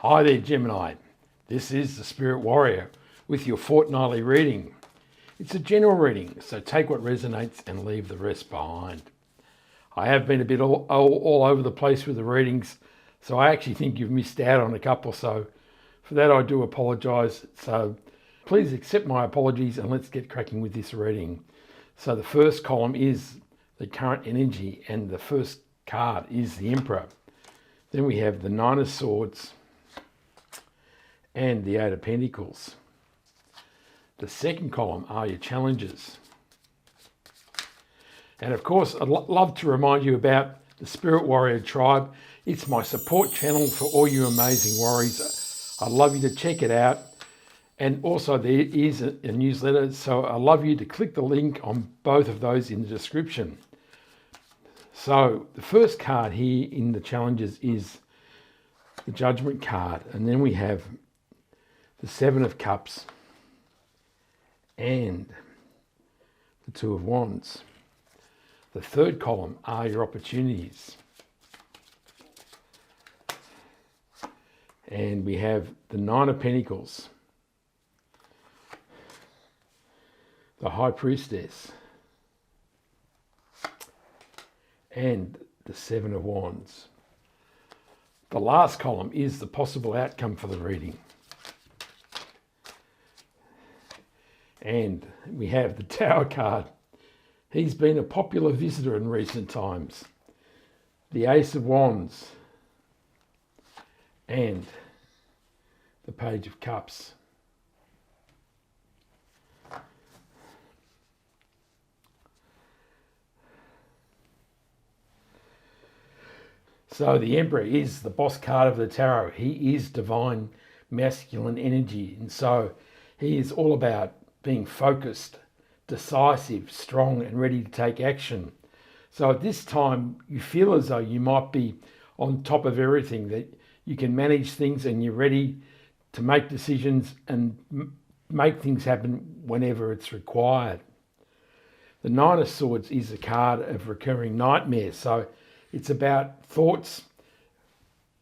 Hi there, Gemini. This is the Spirit Warrior with your fortnightly reading. It's a general reading, so take what resonates and leave the rest behind. I have been a bit all over the place with the readings, so I actually think you've missed out on a couple, so for that I do apologise. So please accept my apologies and let's get cracking with this reading. So the first column is the current energy and the first card is the Emperor. Then we have the Nine of Swords and the Eight of Pentacles. The second column are your challenges. And of course, I'd love to remind you about the Spirit Warrior Tribe. It's my support channel for all you amazing warriors. I'd love you to check it out. And also there is a newsletter, so I'd love you to click the link on both of those in the description. So the first card here in the challenges is the Judgment card. And then we have the Seven of Cups and the Two of Wands. The third column are your opportunities. And we have the Nine of Pentacles, the High Priestess, and the Seven of Wands. The last column is the possible outcome for the reading. And we have the Tower card. He's been a popular visitor in recent times. The Ace of Wands and the Page of Cups. So the Emperor is the boss card of the tarot. He is divine masculine energy, and so he is all about being focused, decisive, strong, and ready to take action. So at this time, you feel as though you might be on top of everything, that you can manage things and you're ready to make decisions and make things happen whenever it's required. The Nine of Swords is a card of recurring nightmares. So it's about thoughts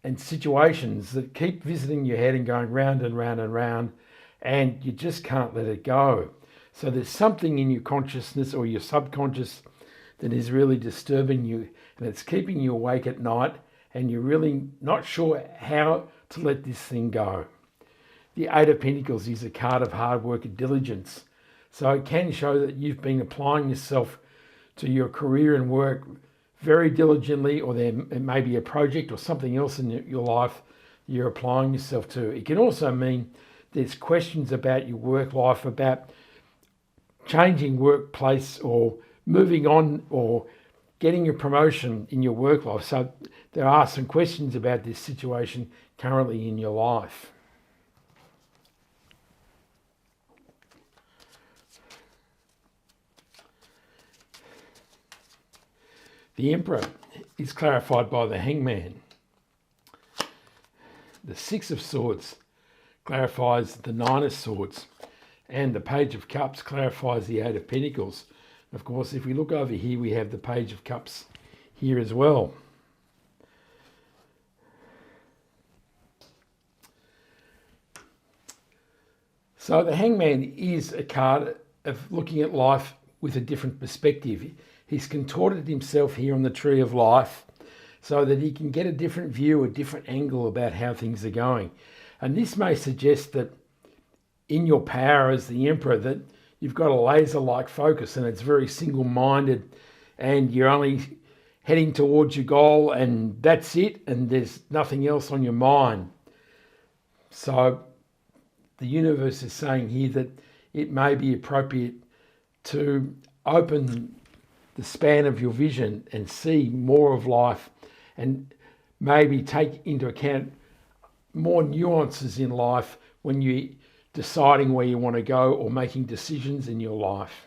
and situations that keep visiting your head and going round and round and round, and you just can't let it go. So there's something in your consciousness or your subconscious that is really disturbing you, and it's keeping you awake at night, and you're really not sure how to let this thing go. The Eight of Pentacles is a card of hard work and diligence. So it can show that you've been applying yourself to your career and work very diligently, or there may be a project or something else in your life you're applying yourself to. It can also mean there's questions about your work life, about changing workplace or moving on or getting a promotion in your work life. So there are some questions about this situation currently in your life. The Emperor is clarified by the Hangman. The Six of Swords clarifies the Nine of Swords, and the Page of Cups clarifies the Eight of Pentacles. Of course, if we look over here, we have the Page of Cups here as well. So the Hangman is a card of looking at life with a different perspective. He's contorted himself here on the Tree of Life so that he can get a different view, a different angle about how things are going. And this may suggest that in your power as the Emperor, that you've got a laser-like focus and it's very single-minded, and you're only heading towards your goal and that's it, and there's nothing else on your mind. So the universe is saying here that it may be appropriate to open the span of your vision and see more of life, and maybe take into account more nuances in life when you're deciding where you want to go or making decisions in your life.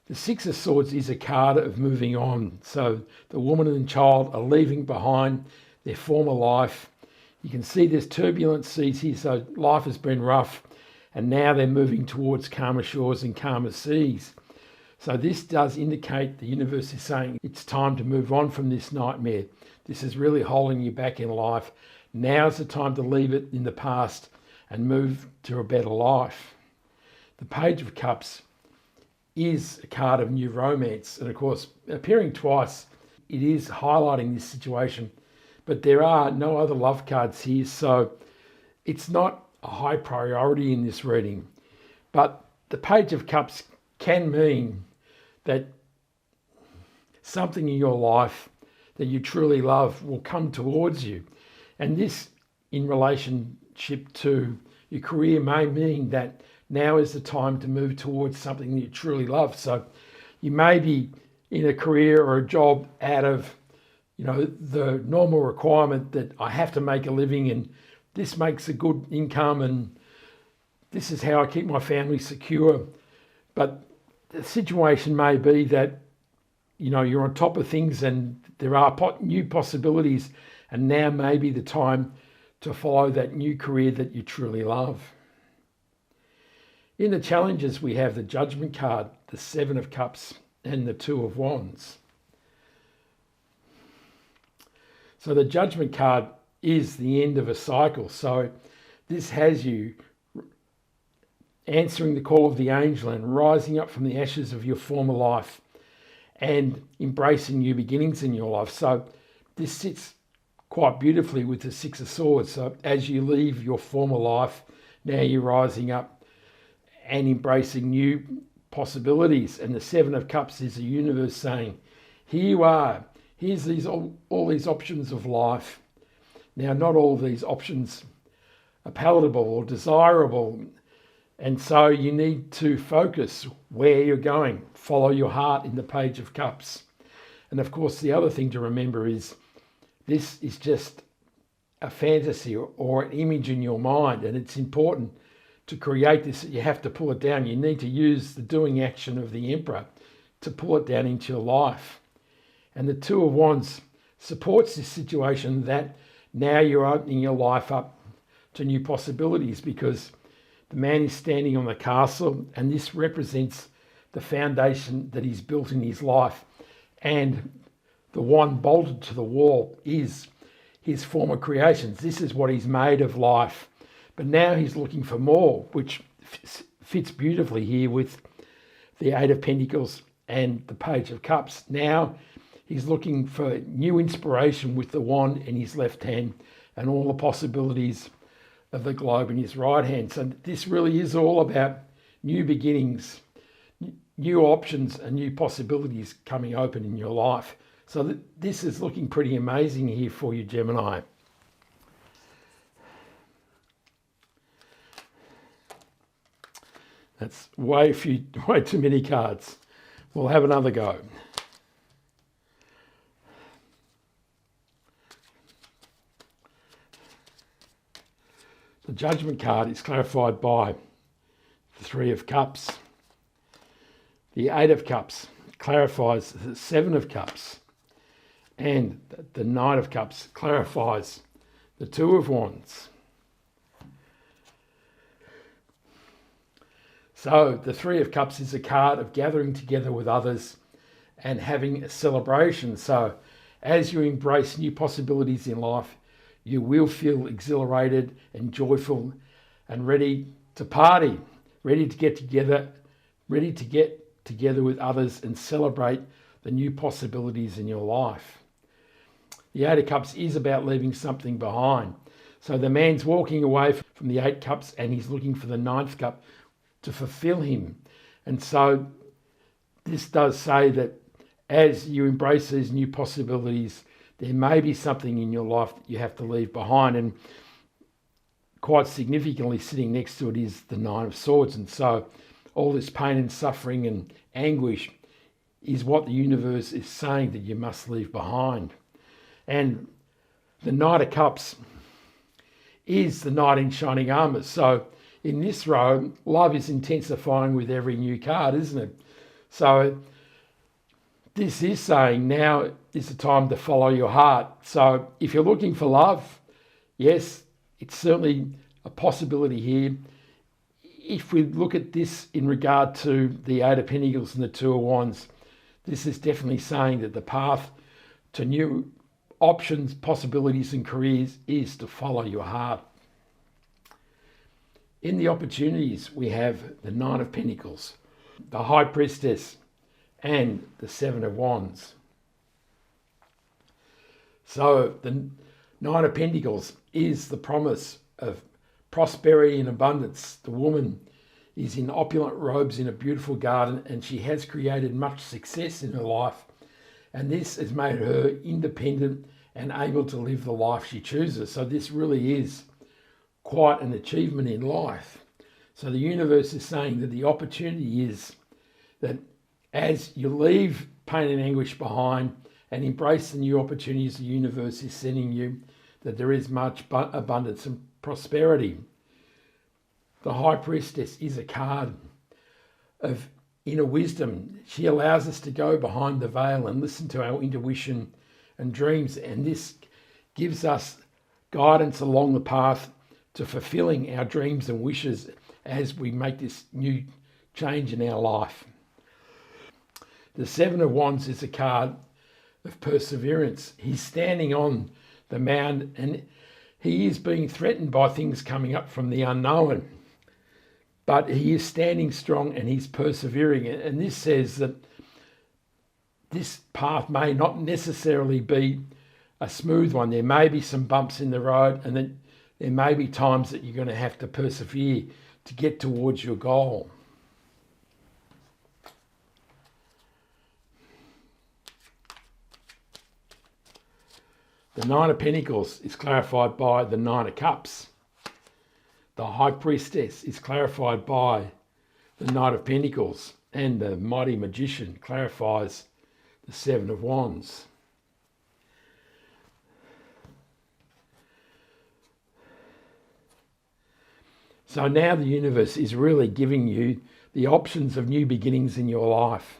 The Six of Swords is a card of moving on. So the woman and child are leaving behind their former life. You can see there's turbulent seas here, so life has been rough, and now they're moving towards calmer shores and calmer seas. So this does indicate the universe is saying it's time to move on from this nightmare. This is really holding you back in life. Now's the time to leave it in the past and move to a better life. The Page of Cups is a card of new romance, and of course, appearing twice, it is highlighting this situation, but there are no other love cards here, so it's not a high priority in this reading. But the Page of Cups can mean that something in your life that you truly love will come towards you. And this, in relationship to your career, may mean that now is the time to move towards something that you truly love. So you may be in a career or a job out of, the normal requirement that I have to make a living and this makes a good income and this is how I keep my family secure. But the situation may be that, you're on top of things and there are new possibilities, and now may be the time to follow that new career that you truly love. In the challenges, we have the Judgment card, the Seven of Cups, and the Two of Wands. So the Judgment card is the end of a cycle. So this has you answering the call of the angel and rising up from the ashes of your former life and embracing new beginnings in your life. So this sits quite beautifully with the Six of Swords. So as you leave your former life, now you're rising up and embracing new possibilities. And the Seven of Cups is the universe saying, here you are, here's all these options of life. Now, not all of these options are palatable or desirable, and so you need to focus where you're going. Follow your heart in the Page of Cups. And of course, the other thing to remember is this is just a fantasy or an image in your mind, and it's important to create this. You have to pull it down. You need to use the doing action of the Emperor to pull it down into your life. And the Two of Wands supports this situation that now you're opening your life up to new possibilities, because the man is standing on the castle and this represents the foundation that he's built in his life. And the wand bolted to the wall is his former creations. This is what he's made of life. But now he's looking for more, which fits beautifully here with the Eight of Pentacles and the Page of Cups. Now he's looking for new inspiration with the wand in his left hand and all the possibilities of the globe in his right hand. So this really is all about new beginnings, new options and new possibilities coming open in your life. So this is looking pretty amazing here for you, Gemini. That's way too many cards. We'll have another go. The Judgment card is clarified by the Three of Cups. The Eight of Cups clarifies the Seven of Cups. And the Knight of Cups clarifies the Two of Wands. So the Three of Cups is a card of gathering together with others and having a celebration. So as you embrace new possibilities in life, you will feel exhilarated and joyful and ready to party, ready to get together with others and celebrate the new possibilities in your life. The Eight of Cups is about leaving something behind. So the man's walking away from the Eight Cups and he's looking for the Ninth Cup to fulfill him. And so this does say that as you embrace these new possibilities, there may be something in your life that you have to leave behind. And quite significantly sitting next to it is the Nine of Swords. And so all this pain and suffering and anguish is what the universe is saying that you must leave behind. And the Knight of Cups is the knight in shining armour. So in this row, love is intensifying with every new card, isn't it? So this is saying now is the time to follow your heart. So if you're looking for love, yes, it's certainly a possibility here. if we look at this in regard to the Eight of Pentacles and the Two of Wands, this is definitely saying that the path to new options, possibilities and careers is to follow your heart. In the opportunities, we have the Nine of Pentacles, the High Priestess and the Seven of Wands. So the Nine of Pentacles is the promise of prosperity and abundance. The woman is in opulent robes in a beautiful garden, and she has created much success in her life. And this has made her independent and able to live the life she chooses. So this really is quite an achievement in life. So the universe is saying that the opportunity is that as you leave pain and anguish behind and embrace the new opportunities the universe is sending you, that there is much abundance and prosperity. The High Priestess is a card of inner wisdom. She allows us to go behind the veil and listen to our intuition and dreams, and this gives us guidance along the path to fulfilling our dreams and wishes as we make this new change in our life. The Seven of Wands is a card of perseverance. He's standing on the mound and he is being threatened by things coming up from the unknown. But he is standing strong and he's persevering. And this says that this path may not necessarily be a smooth one. There may be some bumps in the road, and then there may be times that you're going to have to persevere to get towards your goal. The Nine of Pentacles is clarified by the Nine of Cups. The High Priestess is clarified by the Knight of Pentacles, and the Mighty Magician clarifies the Seven of Wands. So now the universe is really giving you the options of new beginnings in your life.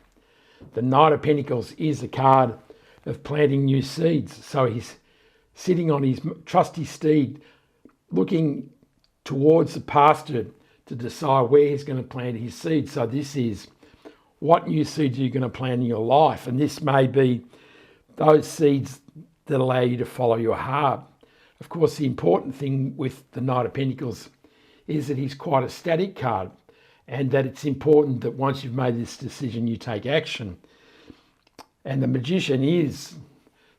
The Knight of Pentacles is a card of planting new seeds. So he's sitting on his trusty steed, looking towards the pasture to decide where he's going to plant his seeds. So this is what new seeds are you going to plant in your life? And this may be those seeds that allow you to follow your heart. Of course, the important thing with the Knight of Pentacles is that he's quite a static card, and that it's important that once you've made this decision, you take action. And the Magician is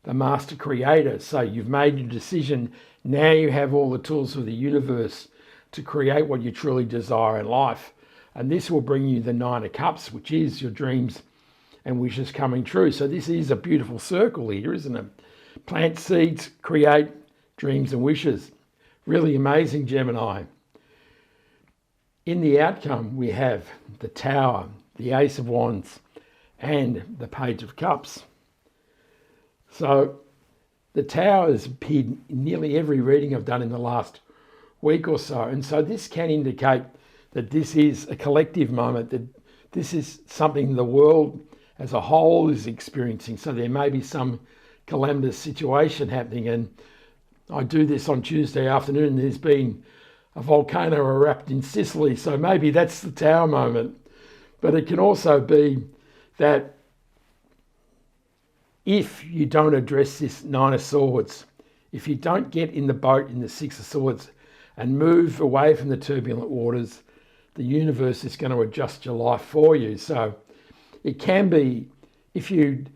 the master creator. So you've made your decision. Now you have all the tools of the universe to create what you truly desire in life. And this will bring you the Nine of Cups, which is your dreams and wishes coming true. So this is a beautiful circle here, isn't it? Plant seeds, create dreams and wishes. Really amazing, Gemini. In the outcome, we have the Tower, the Ace of Wands, and the Page of Cups. So the Tower has appeared in nearly every reading I've done in the last week or so. And so this can indicate that this is a collective moment, that this is something the world as a whole is experiencing. So there may be some calamitous situation happening. And I do this on Tuesday afternoon. There's been a volcano erupted in Sicily. So maybe that's the Tower moment. But it can also be that if you don't address this Nine of Swords, if you don't get in the boat in the Six of Swords and move away from the turbulent waters, the universe is going to adjust your life for you. So it can be, if you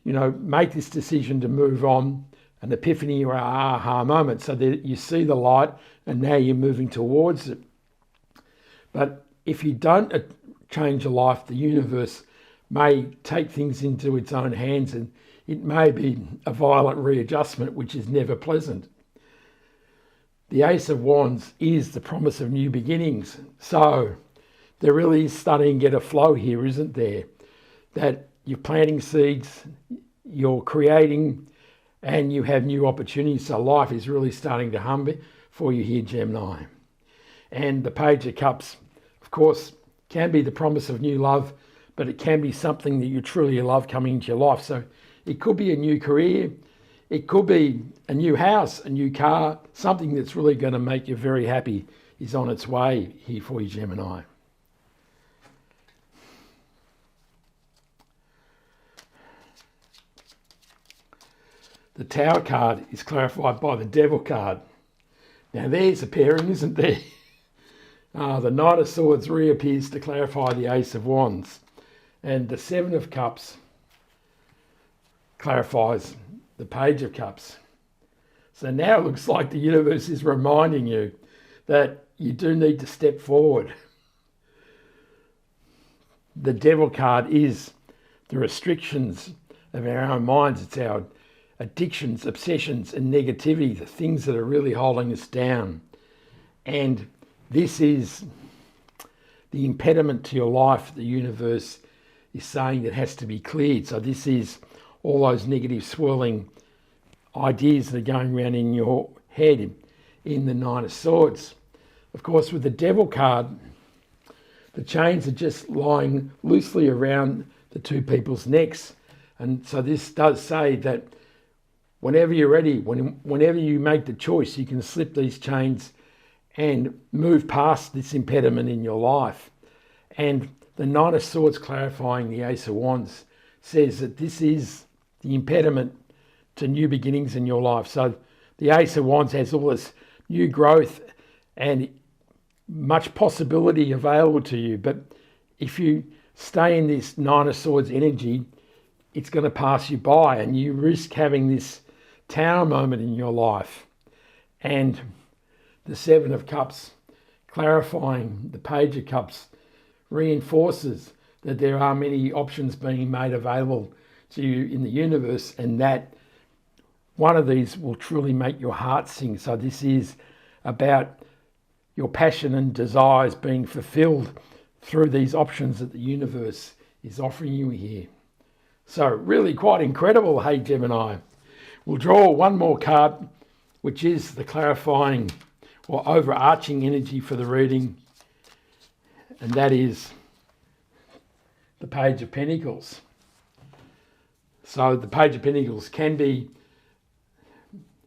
make this decision to move on, an epiphany or aha moment, so that you see the light and now you're moving towards it. But if you don't change your life, the universe may take things into its own hands, and it may be a violent readjustment, which is never pleasant. The Ace of Wands is the promise of new beginnings. So there really is starting to get a flow here, isn't there? That you're planting seeds, you're creating, and you have new opportunities. So life is really starting to hum for you here, Gemini. And the Page of Cups, of course, can be the promise of new love, but it can be something that you truly love coming into your life. So it could be a new career, it could be a new house, a new car, something that's really going to make you very happy is on its way here for you, Gemini. The Tower card is clarified by the Devil card. Now there's a pairing, isn't there? The Knight of Swords reappears to clarify the Ace of Wands. And the Seven of Cups clarifies the Page of Cups. So now it looks like the universe is reminding you that you do need to step forward. The Devil card is the restrictions of our own minds. It's our addictions, obsessions, and negativity, the things that are really holding us down. And this is the impediment to your life the universe is saying that has to be cleared. So this is all those negative swirling ideas that are going around in your head in the Nine of Swords. Of course, with the Devil card, the chains are just lying loosely around the two people's necks. And so this does say that whenever you're ready, whenever you make the choice, you can slip these chains and move past this impediment in your life. And the Knight of Swords clarifying the Ace of Wands says that this is the impediment to new beginnings in your life. So the Ace of Wands has all this new growth and much possibility available to you. But if you stay in this Nine of Swords energy, it's going to pass you by and you risk having this Tower moment in your life. And the Seven of Cups clarifying the Page of Cups reinforces that there are many options being made available to you in the universe, and that one of these will truly make your heart sing. So this is about your passion and desires being fulfilled through these options that the universe is offering you here. So really quite incredible, hey Gemini. We'll draw one more card, which is the clarifying or overarching energy for the reading, and that is the Page of Pentacles. So the Page of Pentacles can be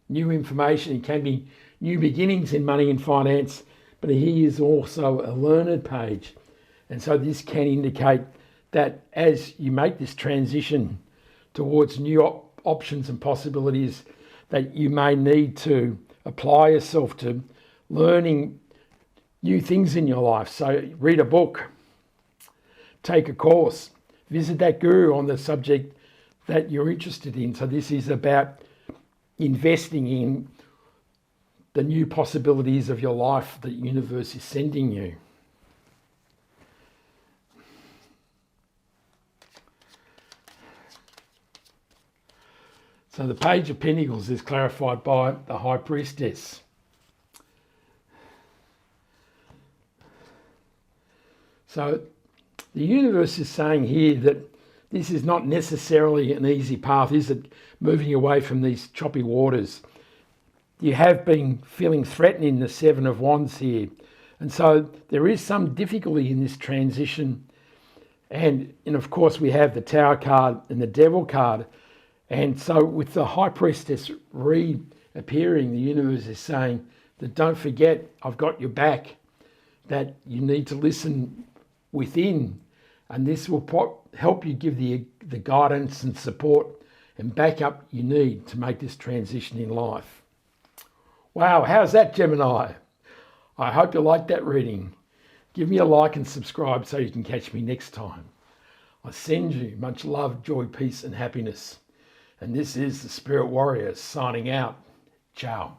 new information, it can be new beginnings in money and finance, but he is also a learned page. And so this can indicate that as you make this transition towards new options and possibilities, that you may need to apply yourself to learning new things in your life. So read a book, take a course, visit that guru on the subject that you're interested in. So this is about investing in the new possibilities of your life that the universe is sending you. So the Page of Pentacles is clarified by the High Priestess. So the universe is saying here that this is not necessarily an easy path, is it? Moving away from these choppy waters. You have been feeling threatened in the Seven of Wands here. And so there is some difficulty in this transition. And of course we have the Tower card and the Devil card. And so with the High Priestess reappearing, the universe is saying that don't forget, I've got your back, that you need to listen within, and this will help you give the guidance and support and backup you need to make this transition in life. Wow, how's that, Gemini? I hope you liked that reading. Give me a like and subscribe so you can catch me next time. I send you much love, joy, peace and happiness. And this is the Spirit Warrior signing out. Ciao.